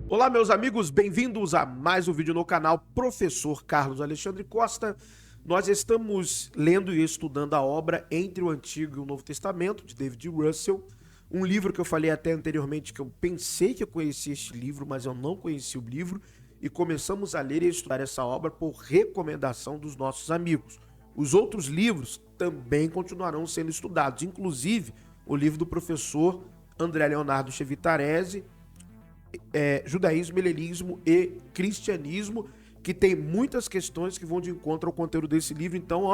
Olá, meus amigos, bem-vindos a mais um vídeo no canal Professor Carlos Alexandre Costa. Nós estamos lendo e estudando a obra Entre o Antigo e o Novo Testamento, de David Russell, um livro que eu falei até anteriormente que eu pensei que eu conhecia este livro, mas eu não conhecia o livro, e começamos a ler e estudar essa obra por recomendação dos nossos amigos. Os outros livros também continuarão sendo estudados, inclusive o livro do professor André Leonardo Chevitarese, Judaísmo, Helenismo e Cristianismo, que tem muitas questões que vão de encontro ao conteúdo desse livro. Então,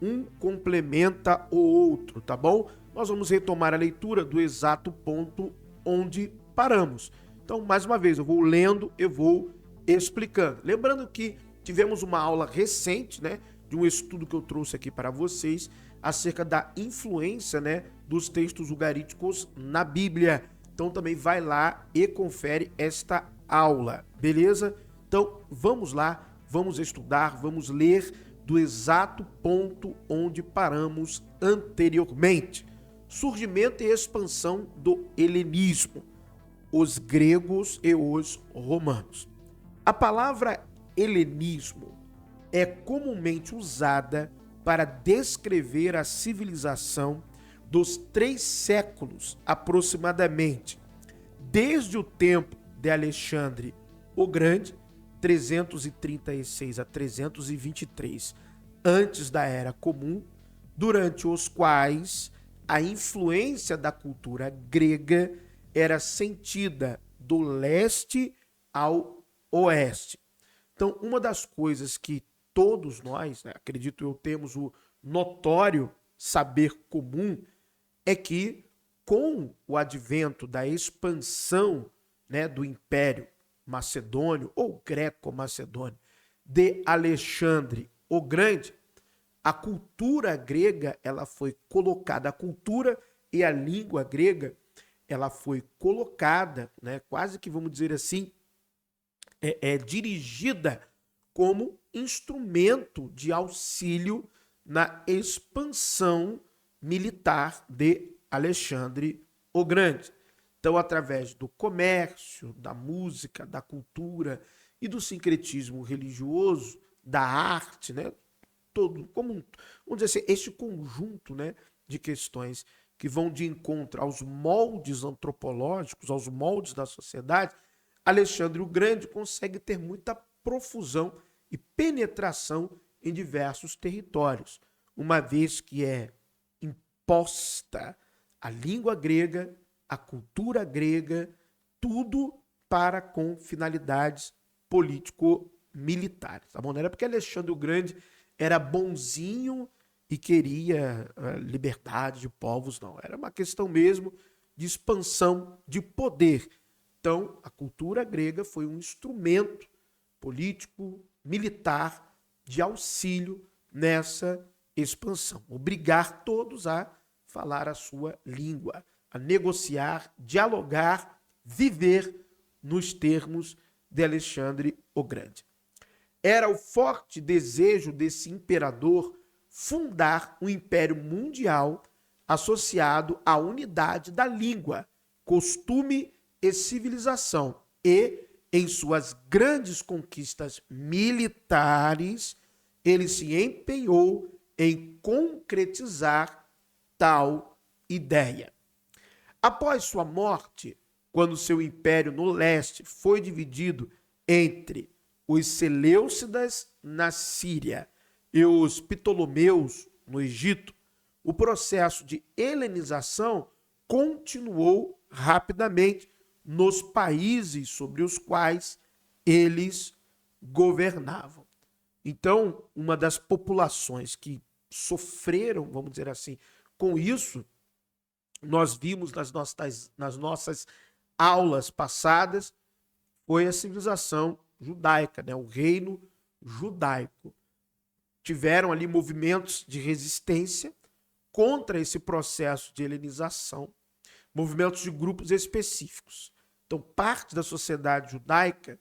um complementa o outro, tá bom? Nós vamos retomar a leitura do exato ponto onde paramos. Então, mais uma vez, eu vou lendo, eu vou explicando. Lembrando que tivemos uma aula recente, né, de um estudo que eu trouxe aqui para vocês acerca da influência, né, dos textos ugaríticos na Bíblia. Então também vai lá e confere esta aula, beleza? Então vamos lá, vamos estudar, vamos ler do exato ponto onde paramos anteriormente. Surgimento e expansão do helenismo, os gregos e os romanos. A palavra helenismo é comumente usada para descrever a civilização dos 3 séculos aproximadamente, desde o tempo de Alexandre o Grande, 336 a 323 antes da Era Comum, durante os quais a influência da cultura grega era sentida do leste ao oeste. Então, uma das coisas que todos nós, né, acredito eu, temos o notório saber comum é que, com o advento da expansão, né, do Império Macedônio ou Greco-Macedônio de Alexandre o Grande, a cultura grega ela foi colocada, a cultura e a língua grega ela foi colocada, né, quase que vamos dizer assim, dirigida como instrumento de auxílio na expansão militar de Alexandre o Grande. Então, através do comércio, da música, da cultura e do sincretismo religioso, da arte, né, todo, como vamos dizer assim, este conjunto, né, de questões que vão de encontro aos moldes antropológicos, aos moldes da sociedade, Alexandre o Grande consegue ter muita profusão e penetração em diversos territórios, uma vez que é imposta a língua grega, a cultura grega, tudo para com finalidades político-militares. Tá bom? Não era porque Alexandre o Grande era bonzinho e queria liberdade de povos, não. Era uma questão mesmo de expansão de poder. Então, a cultura grega foi um instrumento político, militar, de auxílio nessa expansão. Obrigar todos a falar a sua língua, a negociar, dialogar, viver nos termos de Alexandre o Grande. Era o forte desejo desse imperador fundar um império mundial associado à unidade da língua, costume e civilização, e, em suas grandes conquistas militares, ele se empenhou em concretizar tal ideia. Após sua morte, quando seu império no leste foi dividido entre os Seleucidas na Síria e os Ptolomeus no Egito, o processo de helenização continuou rapidamente nos países sobre os quais eles governavam. Então, uma das populações que sofreram, vamos dizer assim, com isso, nós vimos nas nossas aulas passadas, foi a civilização judaica, né? O reino judaico. Tiveram ali movimentos de resistência contra esse processo de helenização, movimentos de grupos específicos. Então, parte da sociedade judaica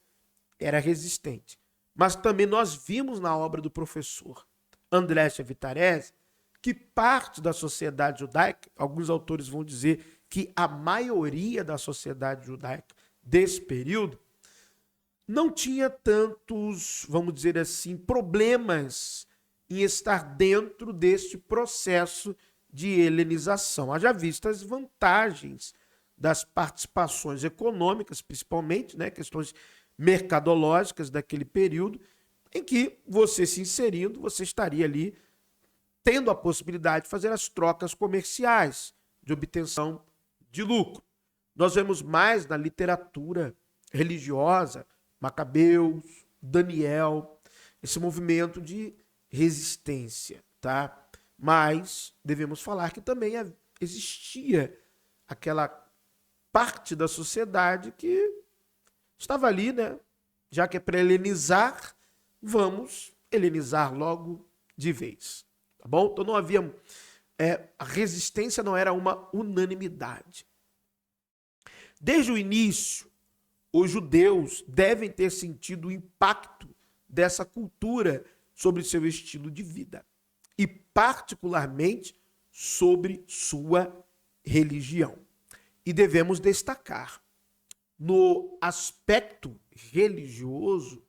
era resistente. Mas também nós vimos na obra do professor André Chevitarese que parte da sociedade judaica, alguns autores vão dizer que a maioria da sociedade judaica desse período, não tinha tantos, vamos dizer assim, problemas em estar dentro deste processo de helenização. Haja vista as vantagens das participações econômicas, principalmente, né, questões mercadológicas daquele período, em que você se inserindo, você estaria ali tendo a possibilidade de fazer as trocas comerciais, de obtenção de lucro. Nós vemos mais na literatura religiosa, Macabeus, Daniel, esse movimento de resistência, tá? Mas devemos falar que também existia aquela parte da sociedade que estava ali, né? Já que é para helenizar, vamos helenizar logo de vez, tá bom? Então não havia... a resistência não era uma unanimidade. Desde o início, os judeus devem ter sentido o impacto dessa cultura sobre seu estilo de vida e, particularmente, sobre sua religião. E devemos destacar, no aspecto religioso,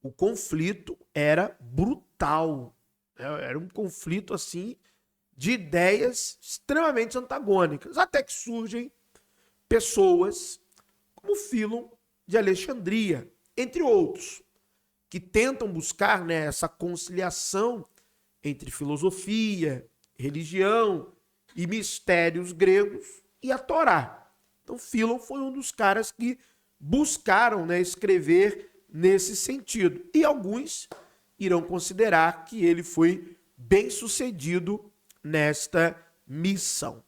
o conflito era brutal. Era um conflito assim de ideias extremamente antagônicas, até que surgem pessoas como Fílon de Alexandria, entre outros, que tentam buscar, né, essa conciliação entre filosofia, religião e mistérios gregos e a Torá. Então, Fílon foi um dos caras que buscaram, né, escrever nesse sentido. E alguns irão considerar que ele foi bem sucedido nesta missão.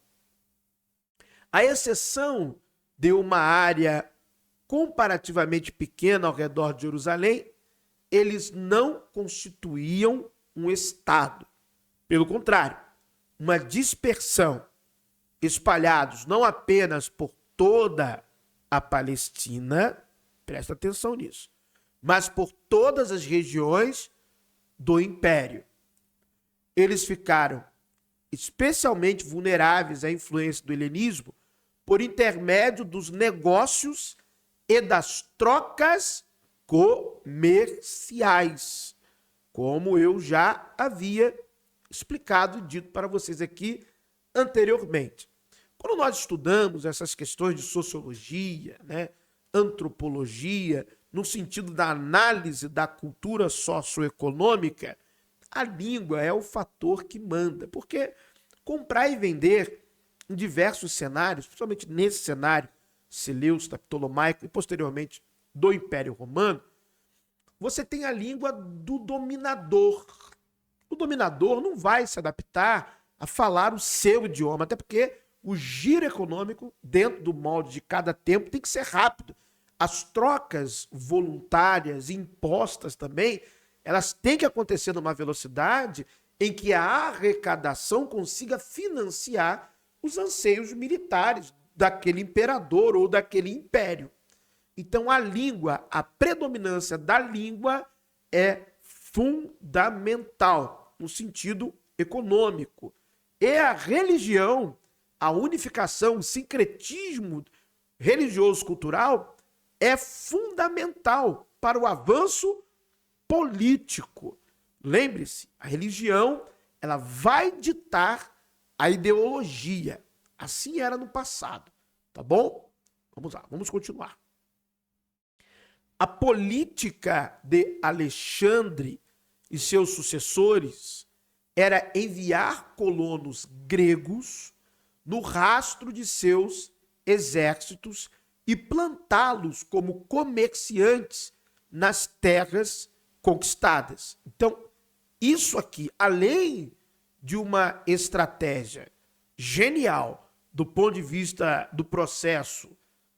A exceção de uma área comparativamente pequena ao redor de Jerusalém, eles não constituíam um estado. Pelo contrário, uma dispersão, espalhados não apenas por toda a Palestina, presta atenção nisso, mas por todas as regiões do Império. Eles ficaram especialmente vulneráveis à influência do helenismo por intermédio dos negócios e das trocas comerciais, como eu já havia explicado e dito para vocês aqui anteriormente. Quando nós estudamos essas questões de sociologia, né, antropologia, no sentido da análise da cultura socioeconômica, a língua é o fator que manda, porque comprar e vender em diversos cenários, principalmente nesse cenário seleucida, ptolomaico e posteriormente do Império Romano, você tem a língua do dominador. O dominador não vai se adaptar a falar o seu idioma, até porque o giro econômico dentro do molde de cada tempo tem que ser rápido. As trocas voluntárias, impostas também, elas têm que acontecer numa velocidade em que a arrecadação consiga financiar os anseios militares daquele imperador ou daquele império. Então a língua, a predominância da língua é fundamental no sentido econômico. E a religião, a unificação, o sincretismo religioso-cultural é fundamental para o avanço político. Lembre-se, a religião ela vai ditar a ideologia. Assim era no passado, tá bom? Vamos lá, vamos continuar. A política de Alexandre e seus sucessores era enviar colonos gregos no rastro de seus exércitos e plantá-los como comerciantes nas terras conquistadas. Então, isso aqui, além de uma estratégia genial do ponto de vista do processo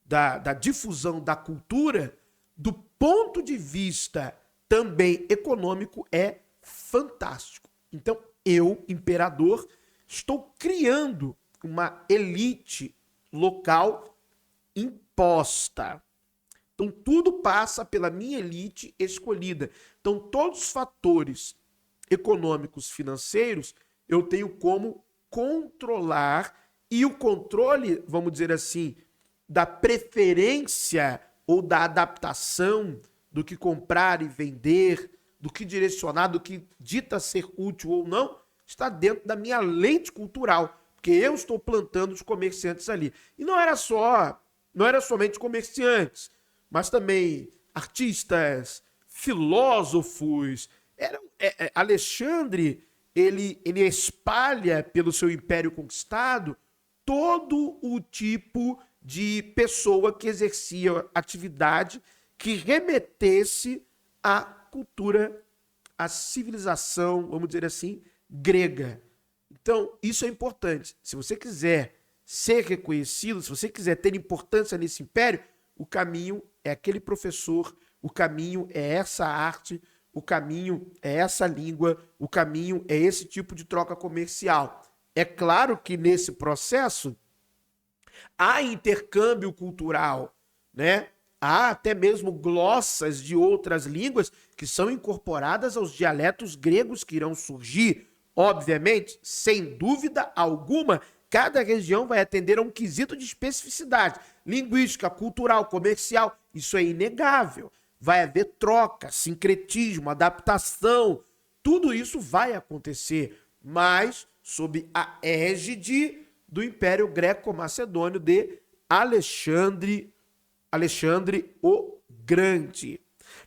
da difusão da cultura, do ponto de vista também econômico, é fantástico. Então, eu, imperador, estou criando uma elite local imposta. Então, tudo passa pela minha elite escolhida. Então, todos os fatores econômicos, financeiros, eu tenho como controlar, e o controle, vamos dizer assim, da preferência ou da adaptação do que comprar e vender, do que direcionar, do que dita ser útil ou não, está dentro da minha lente cultural, porque eu estou plantando os comerciantes ali. E não era somente comerciantes, mas também artistas, filósofos. Alexandre, ele espalha pelo seu império conquistado todo o tipo de pessoa que exercia atividade que remetesse à cultura, à civilização, vamos dizer assim, grega. Então, isso é importante. Se você quiser ser reconhecido, se você quiser ter importância nesse império, o caminho é aquele professor, o caminho é essa arte, o caminho é essa língua, o caminho é esse tipo de troca comercial. É claro que nesse processo há intercâmbio cultural, né? Há até mesmo glossas de outras línguas que são incorporadas aos dialetos gregos que irão surgir. Obviamente, sem dúvida alguma, cada região vai atender a um quesito de especificidade linguística, cultural, comercial. Isso é inegável. Vai haver troca, sincretismo, adaptação. Tudo isso vai acontecer, mas sob a égide do Império Greco-Macedônio de Alexandre o Grande.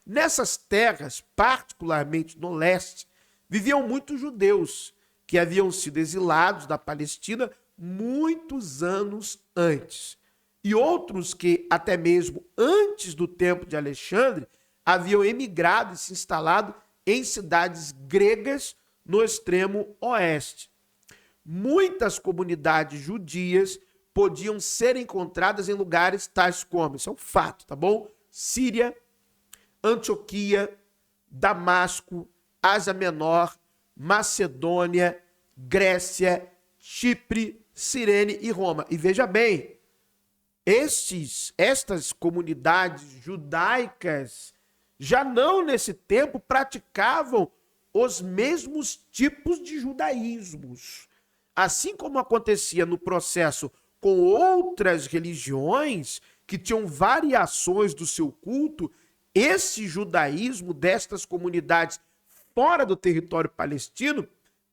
Nessas terras, particularmente no leste, viviam muitos judeus que haviam sido exilados da Palestina muitos anos antes. E outros que, até mesmo antes do tempo de Alexandre, haviam emigrado e se instalado em cidades gregas no extremo oeste. Muitas comunidades judias podiam ser encontradas em lugares tais como, isso é um fato, tá bom? Síria, Antioquia, Damasco, Ásia Menor, Macedônia, Grécia, Chipre, Cirene e Roma. E veja bem, estas comunidades judaicas já não nesse tempo praticavam os mesmos tipos de judaísmos. Assim como acontecia no processo com outras religiões que tinham variações do seu culto, esse judaísmo destas comunidades fora do território palestino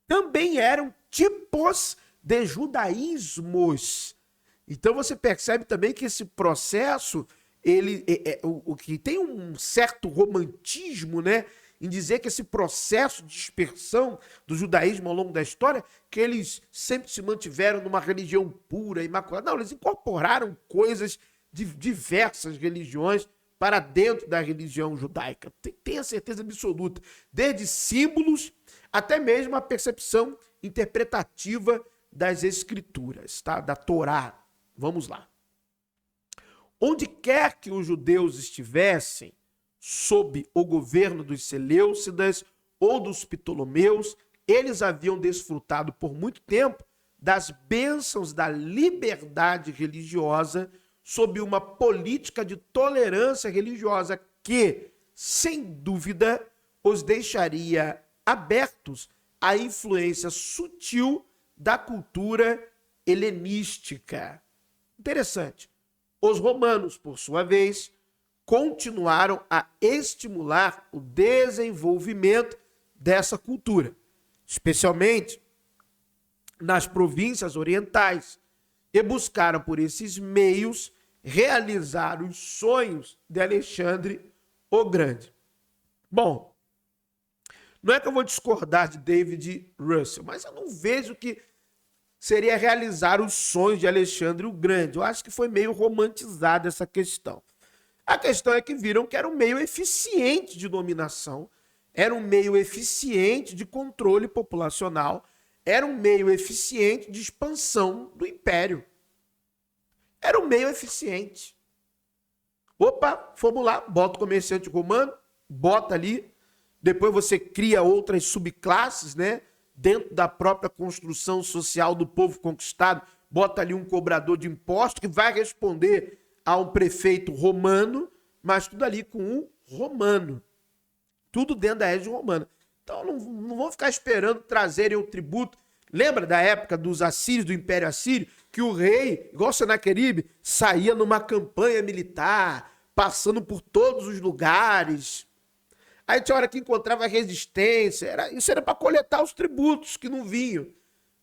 também eram tipos de judaísmos. Então você percebe também que esse processo, o que tem um certo romantismo, né, em dizer que esse processo de dispersão do judaísmo ao longo da história, que eles sempre se mantiveram numa religião pura, imaculada. Não, eles incorporaram coisas de diversas religiões para dentro da religião judaica. Tenha certeza absoluta. Desde símbolos até mesmo a percepção interpretativa das escrituras, tá? Da Torá. Vamos lá. Onde quer que os judeus estivessem, sob o governo dos Seleucidas ou dos Ptolomeus, eles haviam desfrutado por muito tempo das bênçãos da liberdade religiosa sob uma política de tolerância religiosa que, sem dúvida, os deixaria abertos à influência sutil da cultura helenística. Interessante. Os romanos, por sua vez, continuaram a estimular o desenvolvimento dessa cultura, especialmente nas províncias orientais, e buscaram por esses meios realizar os sonhos de Alexandre o Grande. Bom, não é que eu vou discordar de David Russell, mas eu não vejo que seria realizar os sonhos de Alexandre o Grande. Eu acho que foi meio romantizada essa questão. A questão é que viram que era um meio eficiente de dominação, era um meio eficiente de controle populacional, era um meio eficiente de expansão do império. Era um meio eficiente. Opa, vamos lá, bota o comerciante romano, bota ali, depois você cria outras subclasses, né? Dentro da própria construção social do povo conquistado, bota ali um cobrador de impostos que vai responder a um prefeito romano, mas tudo ali com um romano. Tudo dentro da égide romana. Então não vão ficar esperando trazerem o tributo. Lembra da época dos assírios, do Império Assírio, que o rei, igual Senaqueribe, saía numa campanha militar passando por todos os lugares. Aí tinha hora que encontrava resistência, isso era para coletar os tributos que não vinham.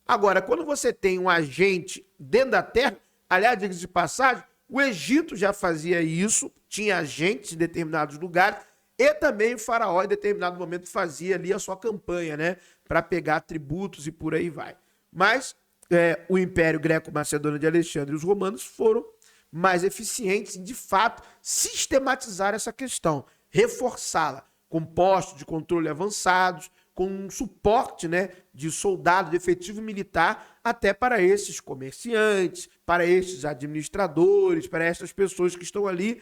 Agora, quando você tem um agente dentro da terra, aliás, diga-se de passagem, o Egito já fazia isso, tinha agentes em determinados lugares, e também o faraó em determinado momento fazia ali a sua campanha, né, para pegar tributos e por aí vai. Mas o Império Greco-Macedônio de Alexandre e os romanos foram mais eficientes em, de fato, sistematizar essa questão, reforçá-la, com postos de controle avançados, com um suporte, né, de soldado, de efetivo militar, até para esses comerciantes, para esses administradores, para essas pessoas que estão ali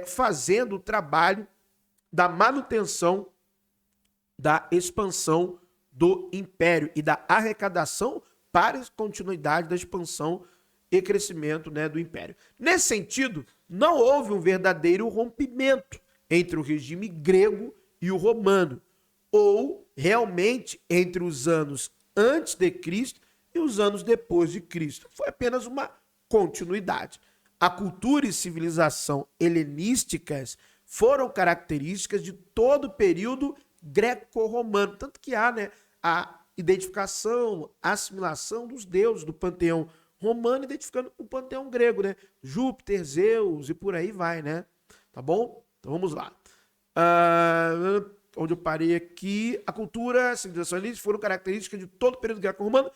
fazendo o trabalho da manutenção, da expansão do império e da arrecadação para a continuidade da expansão e crescimento, né, do império. Nesse sentido, não houve um verdadeiro rompimento entre o regime grego e o romano, ou realmente entre os anos antes de Cristo e os anos depois de Cristo. Foi apenas uma continuidade. A cultura e civilização helenísticas foram características de todo o período greco-romano, tanto que há, né, a identificação, a assimilação dos deuses do panteão romano, identificando o panteão grego, né? Júpiter, Zeus e por aí vai, né? Tá bom? Então vamos lá. Onde eu parei aqui, a cultura, a civilização helenística foram características de todo o período greco-romano,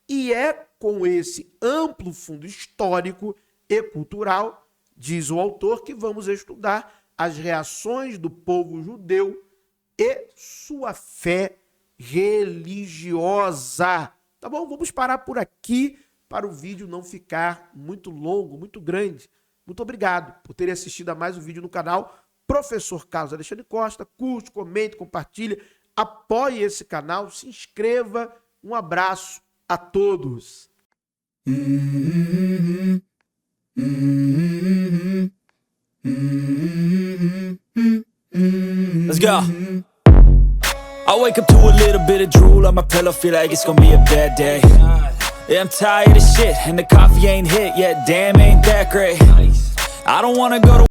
e é com esse amplo fundo histórico e cultural, diz o autor, que vamos estudar as reações do povo judeu e sua fé religiosa. Tá bom? Vamos parar por aqui para o vídeo não ficar muito longo, muito grande. Muito obrigado por terem assistido a mais um vídeo no canal Professor Carlos Alexandre Costa. Curte, comente, compartilhe, apoie esse canal, se inscreva. Um abraço a todos. Let's go. I wake up to a little bit of drool on my pillow, feel like it's gonna be a bad day. Yeah, I'm tired of shit, and the coffee ain't hit yet, damn, ain't that great. I don't wanna go to